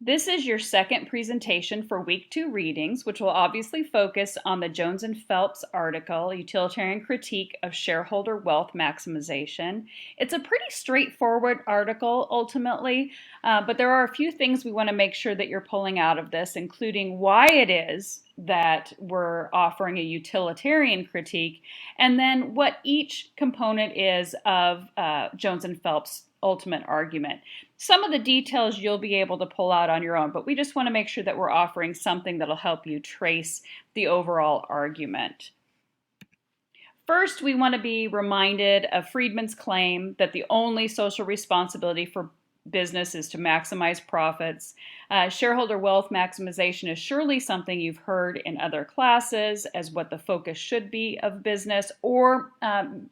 This is your second presentation for week 2 readings, which will obviously focus on the Jones and Phelps article, Utilitarian Critique of Shareholder Wealth Maximization. It's a pretty straightforward article ultimately, but there are a few things we want to make sure that you're pulling out of this, including why it is that we're offering a utilitarian critique, and then what each component is of Jones and Phelps' ultimate argument. Some of the details you'll be able to pull out on your own, but we just want to make sure that we're offering something that'll help you trace the overall argument. First, we want to be reminded of Friedman's claim that the only social responsibility for business is to maximize profits. Shareholder wealth maximization is surely something you've heard in other classes as what the focus should be of business, or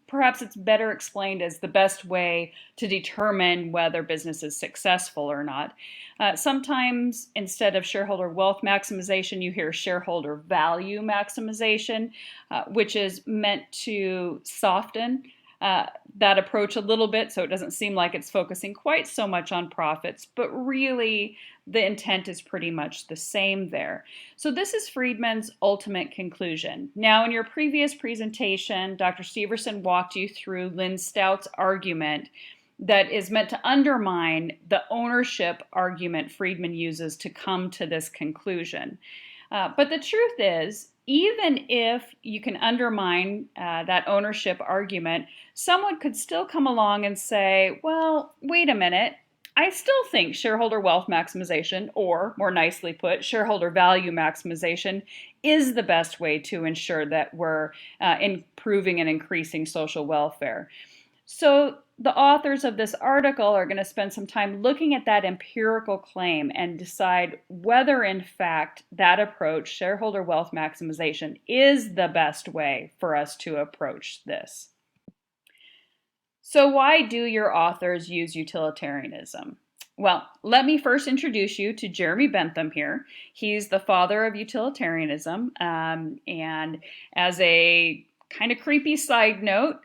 perhaps it's better explained as the best way to determine whether business is successful or not. Sometimes instead of shareholder wealth maximization, you hear shareholder value maximization, which is meant to soften that approach a little bit so it doesn't seem like it's focusing quite so much on profits, but really the intent is pretty much the same there. So this is Friedman's ultimate conclusion. Now, in your previous presentation, Dr. Steverson walked you through Lynn Stout's argument that is meant to undermine the ownership argument Friedman uses to come to this conclusion. But the truth is, even if you can undermine that ownership argument, someone could still come along and say, well, wait a minute, I still think shareholder wealth maximization, or more nicely put, shareholder value maximization, is the best way to ensure that we're improving and increasing social welfare. So the authors of this article are going to spend some time looking at that empirical claim and decide whether, in fact, that approach, shareholder wealth maximization, is the best way for us to approach this. So why do your authors use utilitarianism? Well, let me first introduce you to Jeremy Bentham here. He's the father of utilitarianism, and as a kind of creepy side note,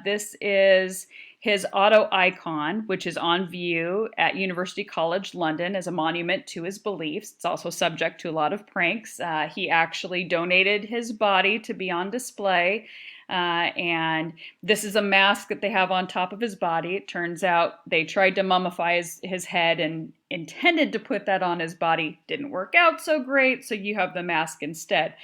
this is his auto icon, which is on view at University College London as a monument to his beliefs. It's also subject to a lot of pranks. He actually donated his body to be on display. And this is a mask that they have on top of his body. It turns out they tried to mummify his head and intended to put that on his body. Didn't work out so great, so you have the mask instead.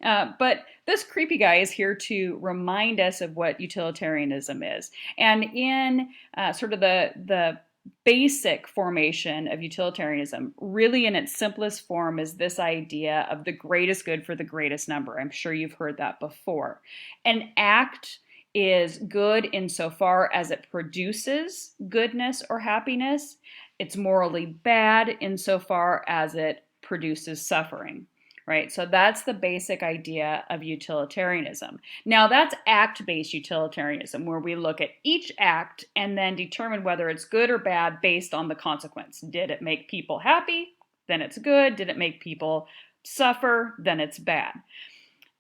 But this creepy guy is here to remind us of what utilitarianism is. And in sort of the basic formation of utilitarianism, really in its simplest form, is this idea of the greatest good for the greatest number. I'm sure you've heard that before. An act is good insofar as it produces goodness or happiness. It's morally bad insofar as it produces suffering. Right? So that's the basic idea of utilitarianism. Now that's act-based utilitarianism, where we look at each act and then determine whether it's good or bad based on the consequence. Did it make people happy? Then it's good. Did it make people suffer? Then it's bad.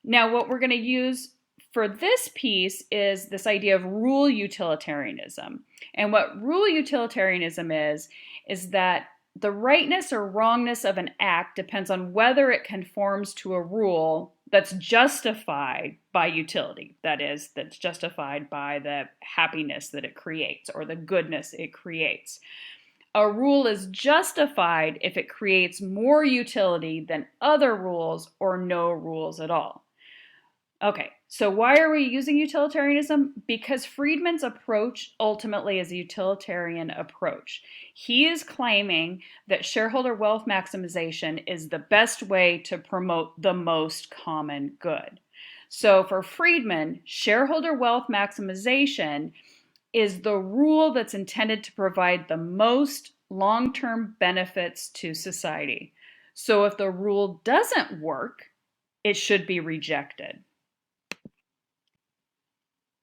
Now what we're going to use for this piece is this idea of rule utilitarianism. And what rule utilitarianism is that the rightness or wrongness of an act depends on whether it conforms to a rule that's justified by utility. That is, that's justified by the happiness that it creates or the goodness it creates. A rule is justified if it creates more utility than other rules or no rules at all. Okay, so why are we using utilitarianism? Because Friedman's approach ultimately is a utilitarian approach. He is claiming that shareholder wealth maximization is the best way to promote the most common good. So for Friedman, shareholder wealth maximization is the rule that's intended to provide the most long-term benefits to society. So if the rule doesn't work, it should be rejected.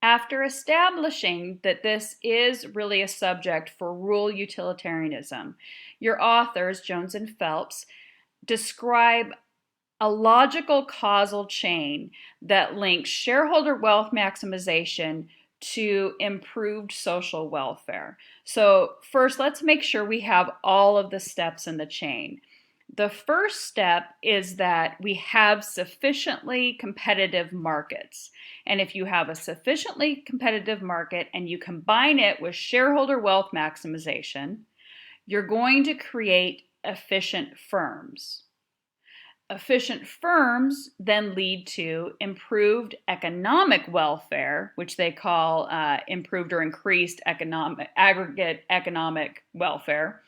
After establishing that this is really a subject for rule utilitarianism, your authors, Jones and Phelps, describe a logical causal chain that links shareholder wealth maximization to improved social welfare. So first, let's make sure we have all of the steps in the chain. The first step is that we have sufficiently competitive markets. And if you have a sufficiently competitive market and you combine it with shareholder wealth maximization, you're going to create efficient firms. Efficient firms then lead to improved economic welfare, which they call improved or increased aggregate economic welfare.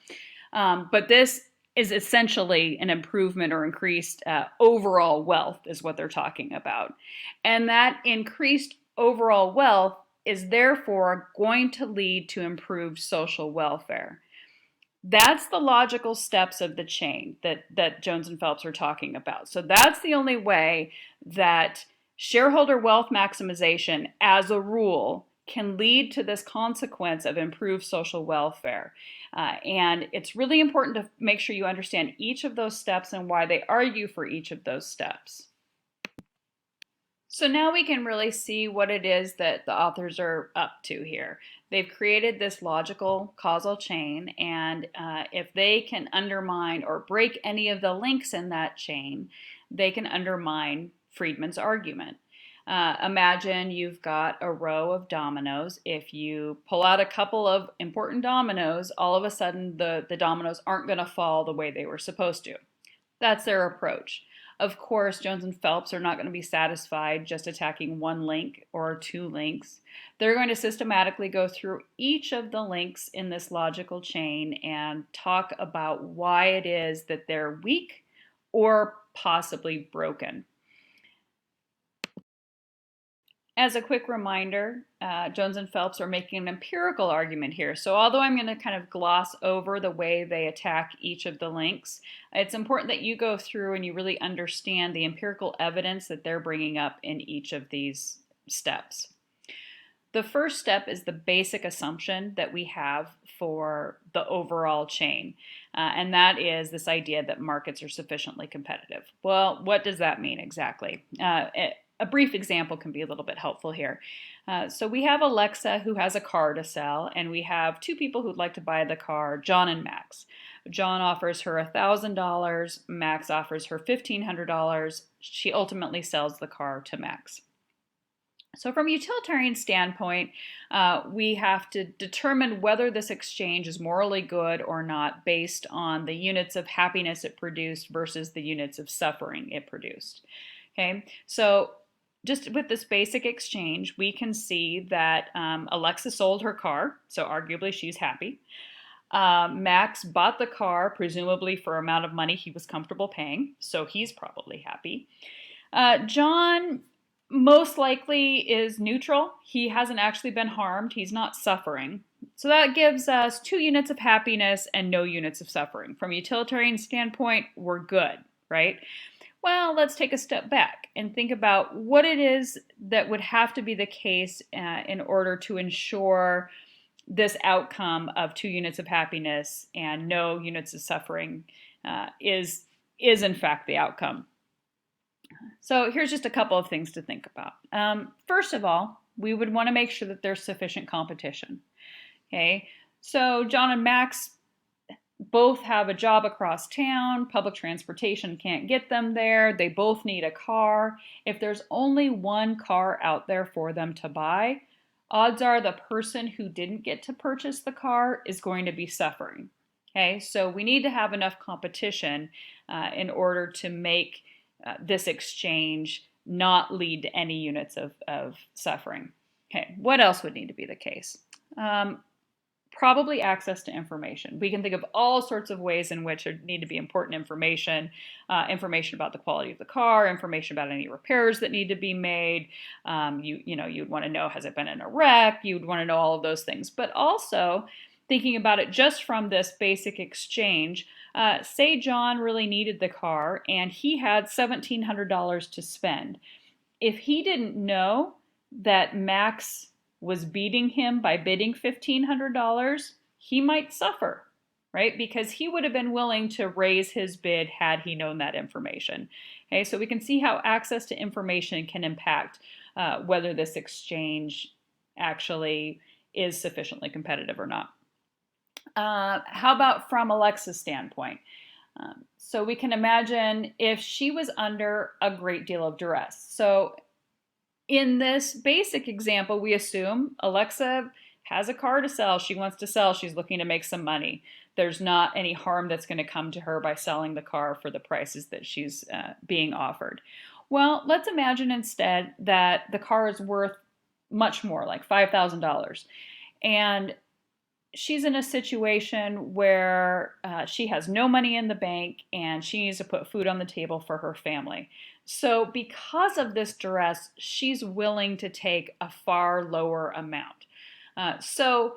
But this is essentially an improvement or increased overall wealth is what they're talking about. And that increased overall wealth is therefore going to lead to improved social welfare. That's the logical steps of the chain that Jones and Phelps are talking about. So that's the only way that shareholder wealth maximization as a rule can lead to this consequence of improved social welfare. And it's really important to make sure you understand each of those steps and why they argue for each of those steps. So now we can really see what it is that the authors are up to here. They've created this logical causal chain, and if they can undermine or break any of the links in that chain, they can undermine Friedman's argument. Imagine you've got a row of dominoes. If you pull out a couple of important dominoes, all of a sudden the dominoes aren't going to fall the way they were supposed to. That's their approach. Of course, Jones and Phelps are not going to be satisfied just attacking one link or two links. They're going to systematically go through each of the links in this logical chain and talk about why it is that they're weak or possibly broken. As a quick reminder, Jones and Phelps are making an empirical argument here. So although I'm going to kind of gloss over the way they attack each of the links, it's important that you go through and you really understand the empirical evidence that they're bringing up in each of these steps. The first step is the basic assumption that we have for the overall chain, and that is this idea that markets are sufficiently competitive. Well, what does that mean exactly? A brief example can be a little bit helpful here. So we have Alexa who has a car to sell, and we have two people who'd like to buy the car, John and Max. John offers her $1,000, Max offers her $1,500. She ultimately sells the car to Max. So from a utilitarian standpoint, we have to determine whether this exchange is morally good or not based on the units of happiness it produced versus the units of suffering it produced. Okay, so just with this basic exchange, we can see that Alexa sold her car, so arguably she's happy. Max bought the car, presumably for an amount of money he was comfortable paying, so he's probably happy. John most likely is neutral. He hasn't actually been harmed. He's not suffering. So that gives us 2 units of happiness and no units of suffering. From a utilitarian standpoint, we're good, right? Well, let's take a step back and think about what it is that would have to be the case in order to ensure this outcome of 2 units of happiness and no units of suffering is in fact the outcome. So here's just a couple of things to think about. First of all, we would want to make sure that there's sufficient competition. Okay, so John and Max both have a job across town. Public transportation can't get them there. They both need a car. If there's only one car out there for them to buy, odds are the person who didn't get to purchase the car is going to be suffering. Okay, so we need to have enough competition in order to make this exchange not lead to any units of suffering. Okay, what else would need to be the case? Probably access to information. We can think of all sorts of ways in which there need to be important information, information about the quality of the car, information about any repairs that need to be made. You'd want to know, has it been in a wreck? You'd want to know all of those things. But also, thinking about it just from this basic exchange, say John really needed the car and he had $1,700 to spend. If he didn't know that Max was beating him by bidding $1,500, he might suffer, right? Because he would have been willing to raise his bid had he known that information. Okay, so we can see how access to information can impact whether this exchange actually is sufficiently competitive or not. How about from Alexa's standpoint? So we can imagine if she was under a great deal of duress. So in this basic example, we assume Alexa has a car to sell. She wants to sell. She's looking to make some money. There's not any harm that's going to come to her by selling the car for the prices that she's being offered. Well, let's imagine instead that the car is worth much more, like $5,000. And she's in a situation where she has no money in the bank and she needs to put food on the table for her family. So, because of this duress, she's willing to take a far lower amount. So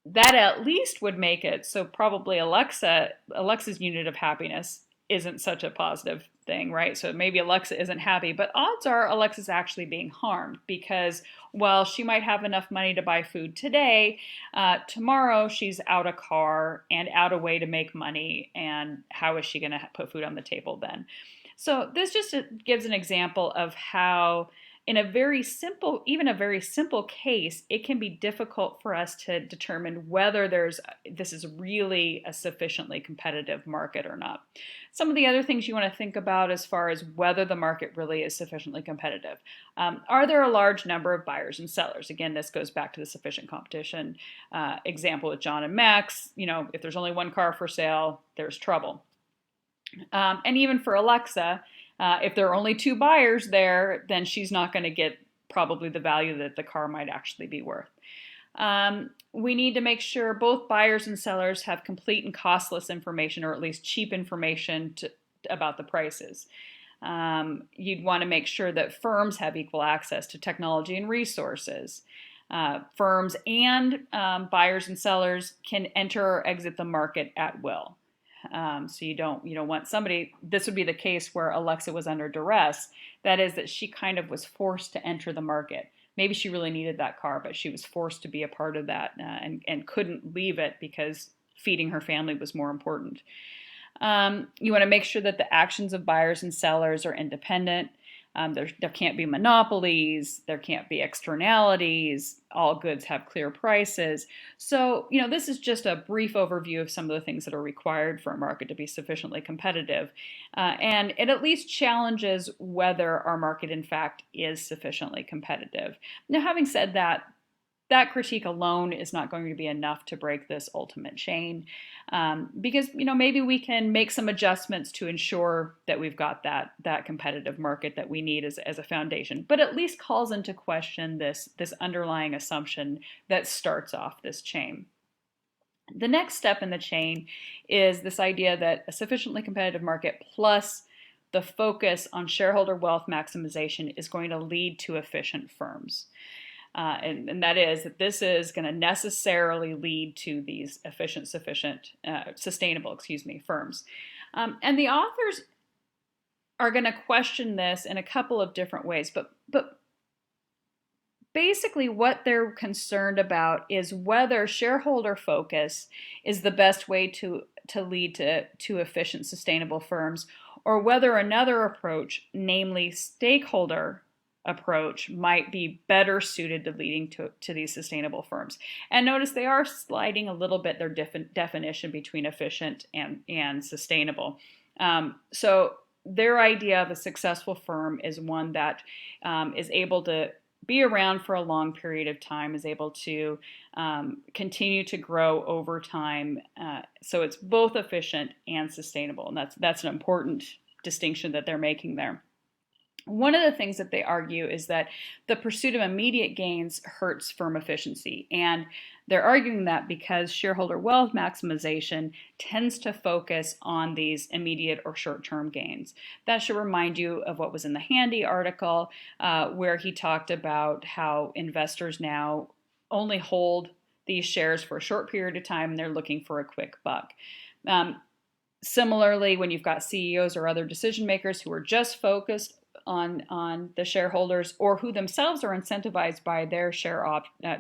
that at least would make it so probably Alexa's unit of happiness isn't such a positive thing, right? So maybe Alexa isn't happy, but odds are Alexa's actually being harmed because while she might have enough money to buy food today, tomorrow she's out a car and out a way to make money, and how is she going to put food on the table then? So this just gives an example of how in a very simple, even a very simple case, it can be difficult for us to determine whether this is really a sufficiently competitive market or not. Some of the other things you want to think about as far as whether the market really is sufficiently competitive. Are there a large number of buyers and sellers? Again, this goes back to the sufficient competition example with John and Max. If there's only one car for sale, there's trouble. And even for Alexa, if there are only two buyers there, then she's not going to get probably the value that the car might actually be worth. We need to make sure both buyers and sellers have complete and costless information, or at least cheap information about the prices. You'd want to make sure that firms have equal access to technology and resources. Firms and buyers and sellers can enter or exit the market at will. So you don't want somebody. This would be the case where Alexa was under duress. That is, that she kind of was forced to enter the market. Maybe she really needed that car, but she was forced to be a part of that and couldn't leave it because feeding her family was more important. You want to make sure that the actions of buyers and sellers are independent. There can't be monopolies, there can't be externalities, all goods have clear prices. So, this is just a brief overview of some of the things that are required for a market to be sufficiently competitive. And it at least challenges whether our market, in fact, is sufficiently competitive. Now, having said that, that critique alone is not going to be enough to break this ultimate chain, because maybe we can make some adjustments to ensure that we've got that competitive market that we need as a foundation, but at least calls into question this underlying assumption that starts off this chain. The next step in the chain is this idea that a sufficiently competitive market plus the focus on shareholder wealth maximization is going to lead to efficient firms. And that is that this is going to necessarily lead to these sustainable firms. And the authors are going to question this in a couple of different ways, but basically what they're concerned about is whether shareholder focus is the best way to lead to efficient, sustainable firms, or whether another approach, namely stakeholder approach, might be better suited to leading to these sustainable firms. And notice they are sliding a little bit their definition between efficient and sustainable. So their idea of a successful firm is one that is able to be around for a long period of time, is able to continue to grow over time. So it's both efficient and sustainable. And that's an important distinction that they're making there. One of the things that they argue is that the pursuit of immediate gains hurts firm efficiency. And they're arguing that because shareholder wealth maximization tends to focus on these immediate or short-term gains. That should remind you of what was in the Handy article, where he talked about how investors now only hold these shares for a short period of time and they're looking for a quick buck. Similarly, when you've got CEOs or other decision makers who are just focused on the shareholders, or who themselves are incentivized by their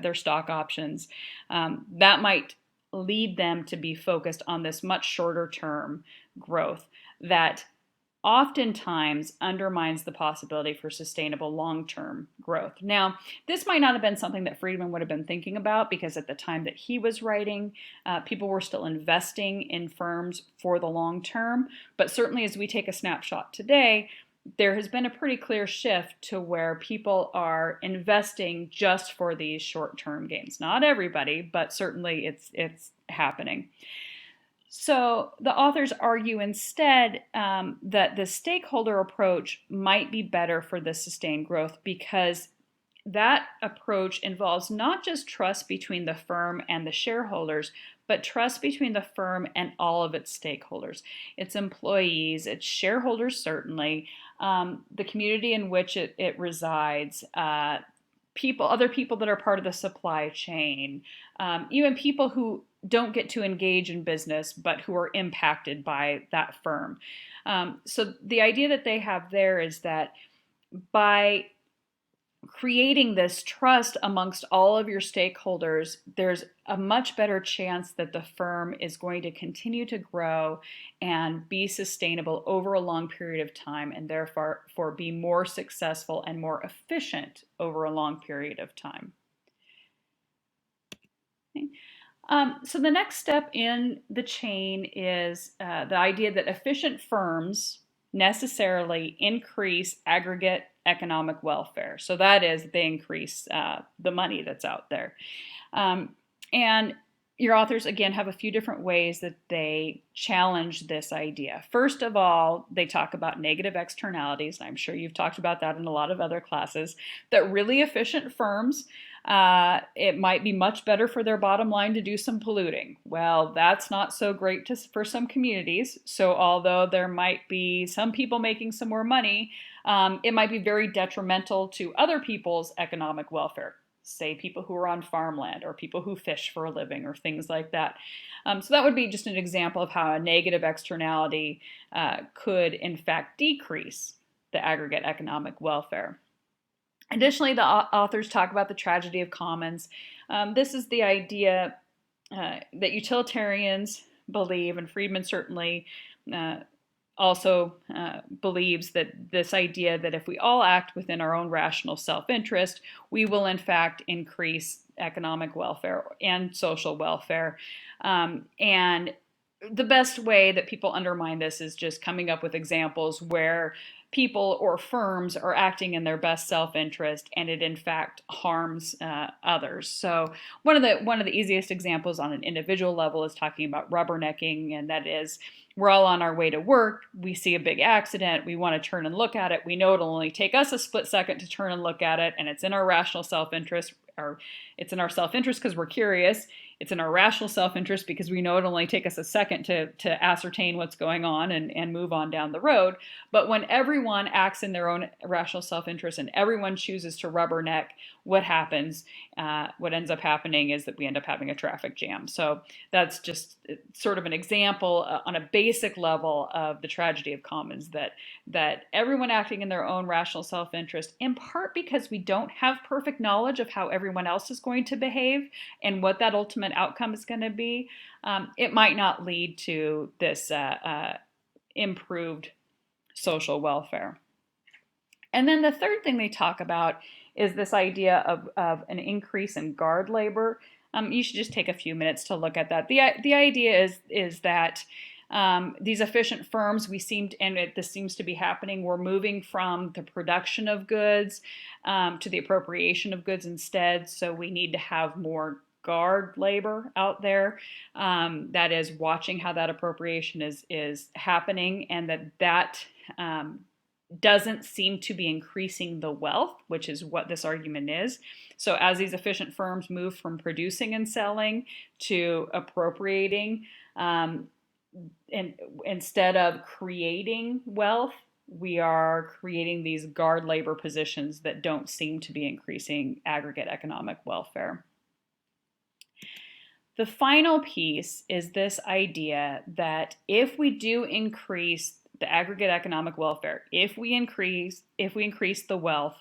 their stock options, that might lead them to be focused on this much shorter term growth that oftentimes undermines the possibility for sustainable long-term growth. Now, this might not have been something that Friedman would have been thinking about because at the time that he was writing, people were still investing in firms for the long term. But certainly as we take a snapshot today, there has been a pretty clear shift to where people are investing just for these short-term gains. Not everybody, but certainly it's happening. So the authors argue instead that the stakeholder approach might be better for the sustained growth because that approach involves not just trust between the firm and the shareholders, but trust between the firm and all of its stakeholders, its employees, its shareholders certainly, the community in which it resides, other people that are part of the supply chain, even people who don't get to engage in business but who are impacted by that firm. So the idea that they have there is that by creating this trust amongst all of your stakeholders, there's a much better chance that the firm is going to continue to grow and be sustainable over a long period of time and therefore be more successful and more efficient over a long period of time. Okay. So the next step in the chain is the idea that efficient firms necessarily increase aggregate economic welfare. So that is, they increase the money that's out there. And your authors, again, have a few different ways that they challenge this idea. First of all, they talk about negative externalities. I'm sure you've talked about that in a lot of other classes, that really efficient firms, it might be much better for their bottom line to do some polluting. Well, that's not so great for some communities. So although there might be some people making some more money, it might be very detrimental to other people's economic welfare. Say people who are on farmland or people who fish for a living or things like that. So that would be just an example of how a negative externality could in fact decrease the aggregate economic welfare. Additionally, the authors talk about the tragedy of commons. This is the idea that utilitarians believe, and Friedman certainly also believes that this idea that if we all act within our own rational self-interest, we will in fact increase economic welfare and social welfare. And the best way that people undermine this is just coming up with examples where people or firms are acting in their best self-interest and it in fact harms others. So one of the easiest examples on an individual level is talking about rubbernecking, and that is we're all on our way to work, we see a big accident, we want to turn and look at it, we know it'll only take us a split second to turn and look at it, and it's in our rational self-interest, or it's in our self-interest because we're curious. It's in our rational self-interest because we know it'll only take us a second to ascertain what's going on and move on down the road. But when everyone acts in their own rational self-interest and everyone chooses to rubberneck, what happens? What ends up happening is that we end up having a traffic jam. So that's just sort of an example on a basic level of the tragedy of commons, that everyone acting in their own rational self-interest, in part because we don't have perfect knowledge of how everyone else is going to behave and what that ultimate outcome is going to be, it might not lead to this improved social welfare. And then the third thing they talk about is this idea of an increase in guard labor. You should just take a few minutes to look at that. The idea is that these efficient firms, this seems to be happening, we're moving from the production of goods to the appropriation of goods instead. So we need to have more guard labor out there, that is watching how that appropriation is happening, and that doesn't seem to be increasing the wealth, which is what this argument is. So as these efficient firms move from producing and selling to appropriating, and instead of creating wealth, we are creating these guard labor positions that don't seem to be increasing aggregate economic welfare. The final piece is this idea that if we do increase the aggregate economic welfare, if we increase the wealth,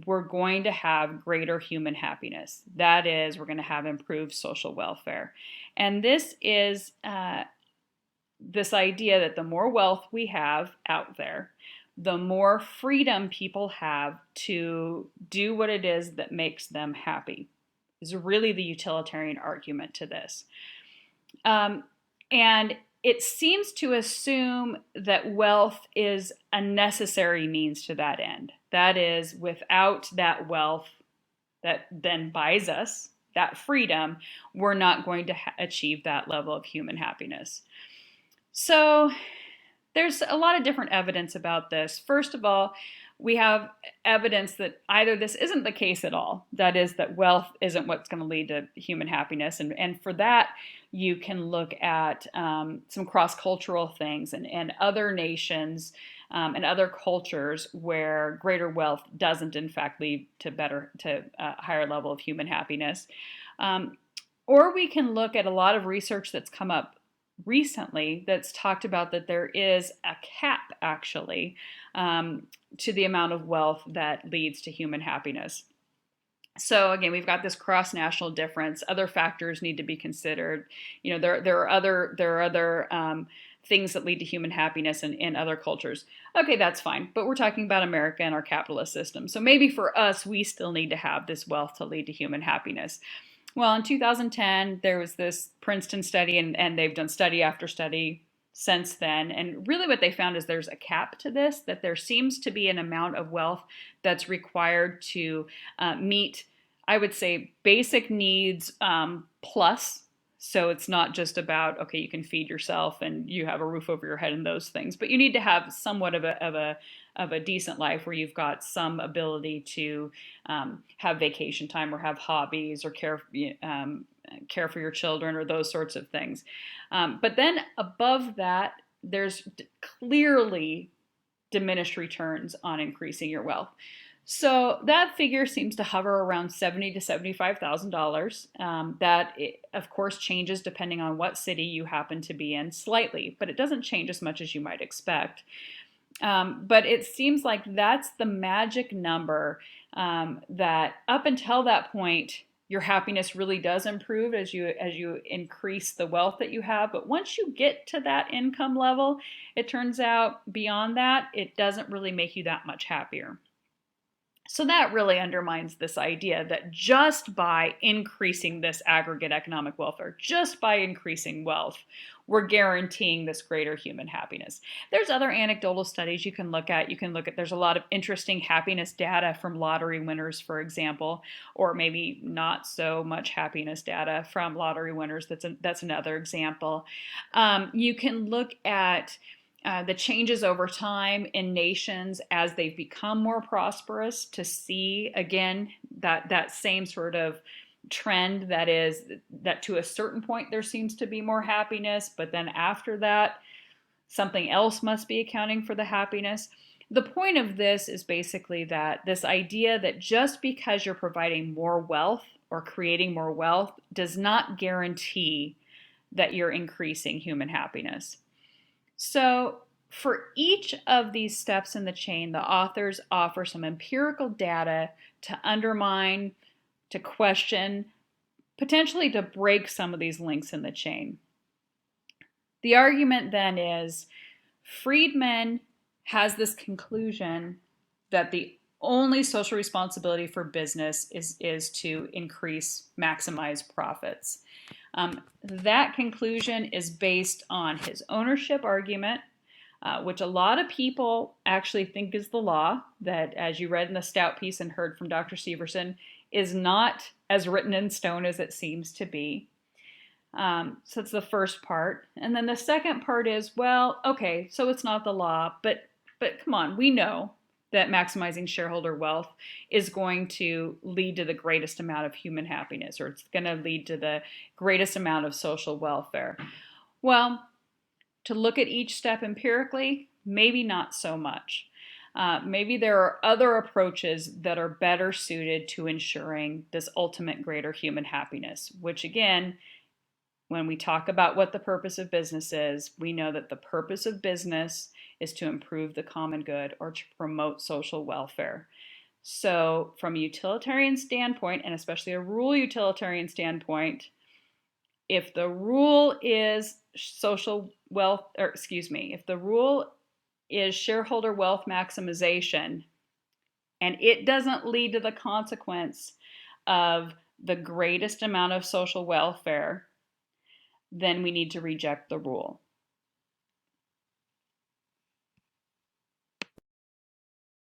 we're going to have greater human happiness. That is, we're going to have improved social welfare. And this is this idea that the more wealth we have out there, the more freedom people have to do what it is that makes them happy, is really the utilitarian argument to this. And it seems to assume that wealth is a necessary means to that end. That is, without that wealth that then buys us that freedom, we're not going to achieve that level of human happiness. So there's a lot of different evidence about this. First of all, we have evidence that either this isn't the case at all, that is, that wealth isn't what's going to lead to human happiness. And for that, you can look at some cross-cultural things and other nations and other cultures where greater wealth doesn't, in fact, lead to a higher level of human happiness. Or we can look at a lot of research that's come up recently that's talked about that there is a cap, actually, to the amount of wealth that leads to human happiness. So again, we've got this cross-national difference. Other factors need to be considered. You know, there are other things that lead to human happiness in other cultures. Okay, that's fine. But we're talking about America and our capitalist system. So maybe for us, we still need to have this wealth to lead to human happiness. Well, in 2010, there was this Princeton study, and they've done study after study since then. And really what they found is there's a cap to this, that there seems to be an amount of wealth that's required to meet, I would say, basic needs plus. So it's not just about, okay, you can feed yourself and you have a roof over your head and those things, but you need to have somewhat of a decent life where you've got some ability to have vacation time or have hobbies or care for your children or those sorts of things. But then above that, there's clearly diminished returns on increasing your wealth. So that figure seems to hover around $70,000 to $75,000. That, of course, changes depending on what city you happen to be in slightly, but it doesn't change as much as you might expect. But it seems like that's the magic number that up until that point, your happiness really does improve as you increase the wealth that you have. But once you get to that income level, it turns out beyond that, it doesn't really make you that much happier. So that really undermines this idea that just by increasing this aggregate economic welfare, just by increasing wealth, we're guaranteeing this greater human happiness. There's other anecdotal studies you can look at. There's a lot of interesting happiness data from lottery winners, for example, or maybe not so much happiness data from lottery winners. That's another example. You can look at the changes over time in nations as they've become more prosperous to see, again, that same sort of trend, that is that to a certain point there seems to be more happiness, but then after that, something else must be accounting for the happiness. The point of this is basically that this idea that just because you're providing more wealth or creating more wealth does not guarantee that you're increasing human happiness. So for each of these steps in the chain, the authors offer some empirical data to undermine, to question, potentially to break some of these links in the chain. The argument then is Friedman has this conclusion that the only social responsibility for business is to maximize profits. That conclusion is based on his ownership argument, which a lot of people actually think is the law, that, as you read in the Stout piece and heard from Dr. Severson, is not as written in stone as it seems to be. So that's the first part. And then the second part is, well, okay, so it's not the law, but come on, we know that maximizing shareholder wealth is going to lead to the greatest amount of human happiness, or it's going to lead to the greatest amount of social welfare. Well, to look at each step empirically, maybe not so much. Maybe there are other approaches that are better suited to ensuring this ultimate greater human happiness, which again, when we talk about what the purpose of business is, we know that the purpose of business is to improve the common good or to promote social welfare. So from a utilitarian standpoint, and especially a rule utilitarian standpoint, if the rule is social if the rule is shareholder wealth maximization and it doesn't lead to the consequence of the greatest amount of social welfare, then we need to reject the rule.